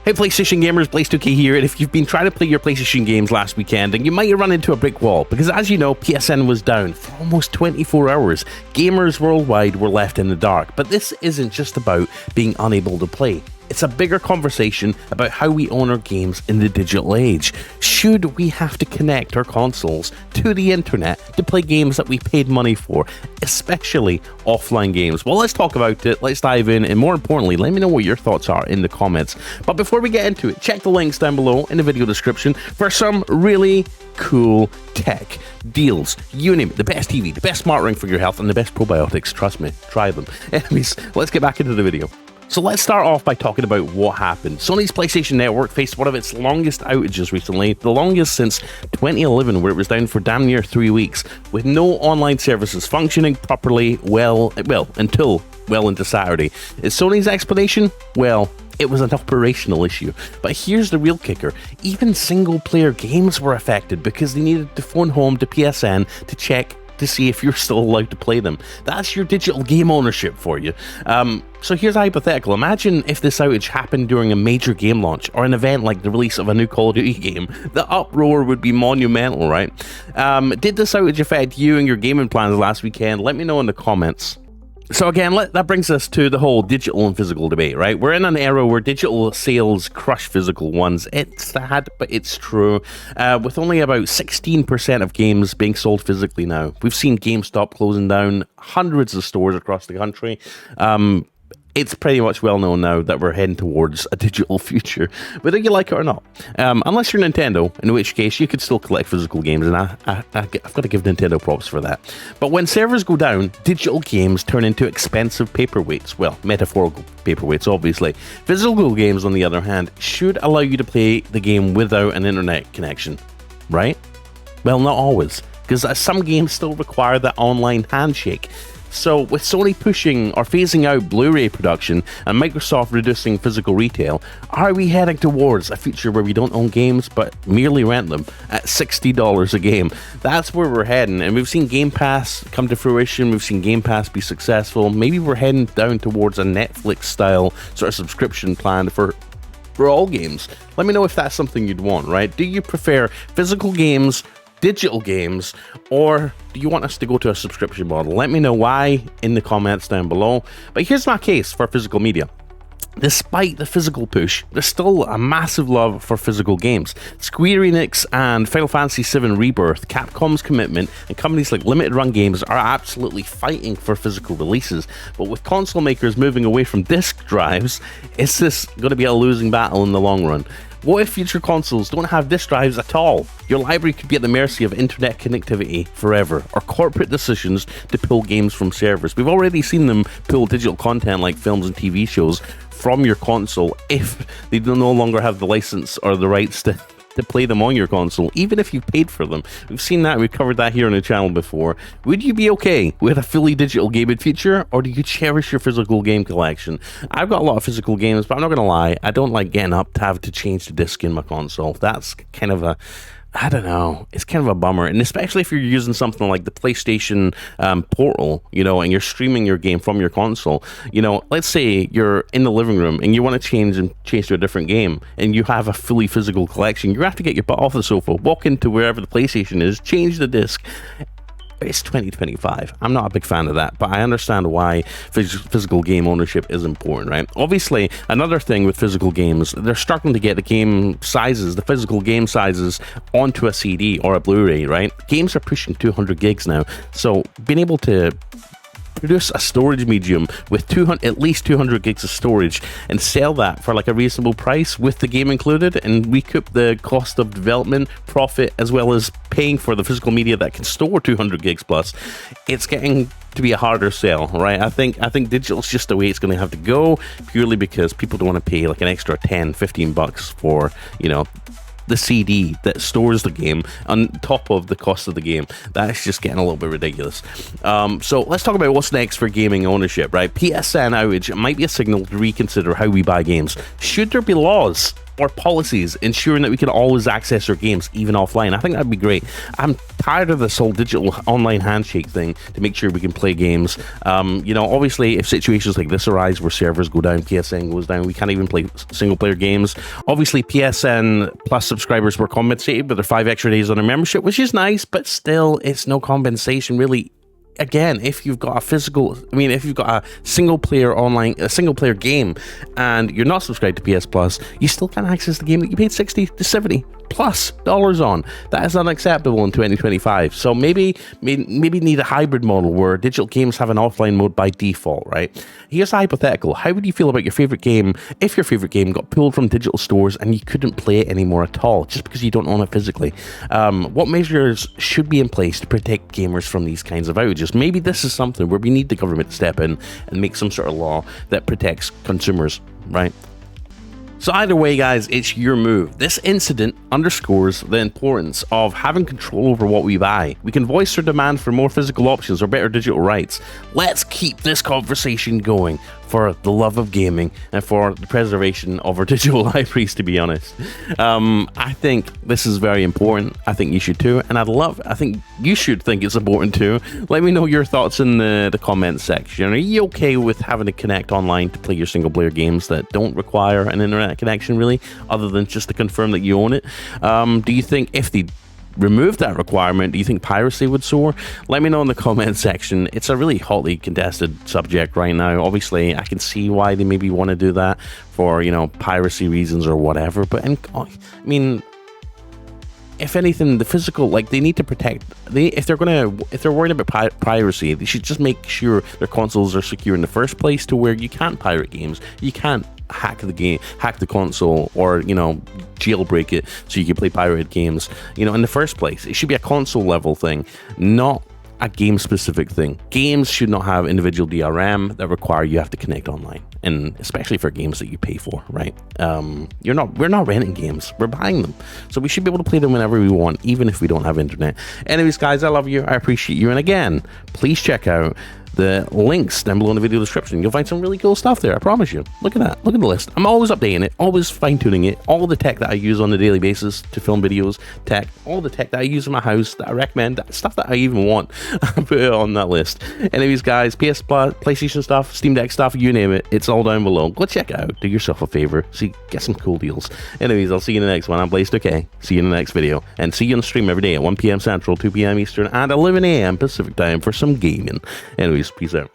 Hey PlayStation gamers, Blaze2k here, and if you've been trying to play your PlayStation games last weekend, then you might have run into a brick wall, because as you know, PSN was down for almost 24 hours. Gamers worldwide were left in the dark, but this isn't just about being unable to play. It's a bigger conversation about how we own our games in the digital age. Should we have to connect our consoles to the internet to play games that we paid money for, especially offline games? Well, let's talk about it, let's dive in, and more importantly, let me know what your thoughts are in the comments. But before we get into it, check the links down below in the video description for some really cool tech deals. You name it, the best TV, the best smart ring for your health, and the best probiotics. Trust me, try them. Anyways, let's get back into the video. So let's start off by talking about what happened. Sony's PlayStation Network faced one of its longest outages recently, the longest since 2011, where it was down for damn near 3 weeks, with no online services functioning properly until well into Saturday. Is Sony's explanation? Well, it was an operational issue. But here's the real kicker. Even single-player games were affected because they needed to phone home to PSN to check to see if you're still allowed to play them. That's your digital game ownership for you. So here's a hypothetical. Imagine if this outage happened during a major game launch or an event like the release of a new Call of Duty game. The uproar would be monumental, right? Did this outage affect you and your gaming plans last weekend? Let me know in the comments. So again, that brings us to the whole digital and physical debate, right? We're in an era where digital sales crush physical ones. It's sad, but it's true. With only about 16% of games being sold physically now. We've seen GameStop closing down, hundreds of stores across the country. It's pretty much well known now that we're heading towards a digital future, whether you like it or not. Unless you're Nintendo, in which case you could still collect physical games, and I've got to give Nintendo props for that. But when servers go down, digital games turn into expensive paperweights. Well, metaphorical paperweights, obviously. Physical games, on the other hand, should allow you to play the game without an internet connection, right? Well, not always, because some games still require that online handshake. So, with Sony pushing or phasing out Blu-ray production and Microsoft reducing physical retail, are we heading towards a future where we don't own games but merely rent them at $60 a game? That's where we're heading, and we've seen Game Pass come to fruition, we've seen Game Pass be successful. Maybe we're heading down towards a Netflix-style sort of subscription plan for all games. Let me know if that's something you'd want, right? Do you prefer physical games, digital games, or do you want us to go to a subscription model? Let me know why in the comments down below. But here's my case for physical media. Despite the physical push, there's still a massive love for physical games. Square Enix and Final Fantasy VII Rebirth, Capcom's commitment, and companies like Limited Run Games are absolutely fighting for physical releases. But with console makers moving away from disc drives, is this going to be a losing battle in the long run? What if future consoles don't have disk drives at all? Your library could be at the mercy of internet connectivity forever, or corporate decisions to pull games from servers. We've already seen them pull digital content like films and TV shows from your console if they no longer have the license or the rights to play them on your console, even if you've paid for them. We've seen that, we've covered that here on the channel before. Would you be okay with a fully digital gaming future, or do you cherish your physical game collection? I've got a lot of physical games, but I'm not gonna lie, I don't like getting up to have to change the disc in my console. That's kind of a, I don't know, it's kind of a bummer, and especially if you're using something like the PlayStation Portal, you know, and you're streaming your game from your console. You know, let's say you're in the living room and you want to change to a different game, and you have a fully physical collection. You have to get your butt off the sofa, walk into wherever the PlayStation is, change the disc. It's 2025. I'm not a big fan of that, but I understand why physical game ownership is important, right? Obviously, another thing with physical games, they're starting to get the game sizes, the physical game sizes, onto a CD or a Blu-ray, right? Games are pushing 200 gigs now, so being able to produce a storage medium with at least 200 gigs of storage and sell that for like a reasonable price with the game included, and recoup the cost of development, profit, as well as paying for the physical media that can store 200 gigs plus, it's getting to be a harder sell, right? I think digital's just the way it's going to have to go, purely because people don't want to pay like an extra 10-15 bucks for, you know, the CD that stores the game on top of the cost of the game. That's just getting a little bit ridiculous. So let's talk about what's next for gaming ownership, right? PSN outage might be a signal to reconsider how we buy games. Should there be laws or policies ensuring that we can always access our games even offline. I think that'd be great. I'm tired of this whole digital online handshake thing to make sure we can play games. Obviously if situations like this arise where servers go down, PSN goes down, we can't even play single player games. Obviously PSN Plus subscribers were compensated with their 5 extra days on their membership, which is nice, but still it's no compensation really. Again, if you've got a single player game and you're not subscribed to PS Plus, you still can't access the game that you paid $60 to $70 plus on. That is unacceptable in 2025. So maybe need a hybrid model where digital games have an offline mode by default, right? Here's a hypothetical. How would you feel about your favorite game if your favorite game got pulled from digital stores and you couldn't play it anymore at all, just because you don't own it physically? What measures should be in place to protect gamers from these kinds of outages? Maybe this is something where we need the government to step in and make some sort of law that protects consumers, right? So either way, guys, it's your move. This incident underscores the importance of having control over what we buy. We can voice our demand for more physical options or better digital rights. Let's keep this conversation going for the love of gaming and for the preservation of our digital libraries, to be honest. I think this is very important. I think you should too, and I think you should think it's important too. Let me know your thoughts in the comments section. Are you okay with having to connect online to play your single player games that don't require an internet connection really, other than just to confirm that you own it? Do you think if they remove that requirement, do you think piracy would soar? Let me know in the comment section. It's a really hotly contested subject right now. Obviously I can see why they maybe want to do that for piracy reasons or whatever, but if anything, the physical, they need to protect. If they're worried about piracy, they should just make sure their consoles are secure in the first place, to where you can't pirate games, you can't hack the console, or jailbreak it so you can play pirated games. In the first place, it should be a console level thing, not a game specific thing. Games should not have individual DRM that require you have to connect online, and especially for games that you pay for, right? We're not renting games, we're buying them, so we should be able to play them whenever we want, even if we don't have internet. Anyways, guys, I love you, I appreciate you, and again, please check out the links down below in the video description. You'll find some really cool stuff there, I promise you. Look at that, look at the list. I'm always updating it, always fine-tuning it. All the tech that I use on a daily basis to film videos, all the tech that I use in my house, that I recommend, stuff that I even want, I put it on that list. Anyways, guys, PS Plus, PlayStation stuff, Steam Deck stuff, you name it, it's all down below. Go check it out, do yourself a favor, get some cool deals. Anyways, I'll see you in the next one. I'm Blazed OK. See you in the next video, and see you on the stream every day at 1 p.m. Central, 2 p.m. Eastern, and 11 a.m. Pacific time for some gaming. Anyways, peace out.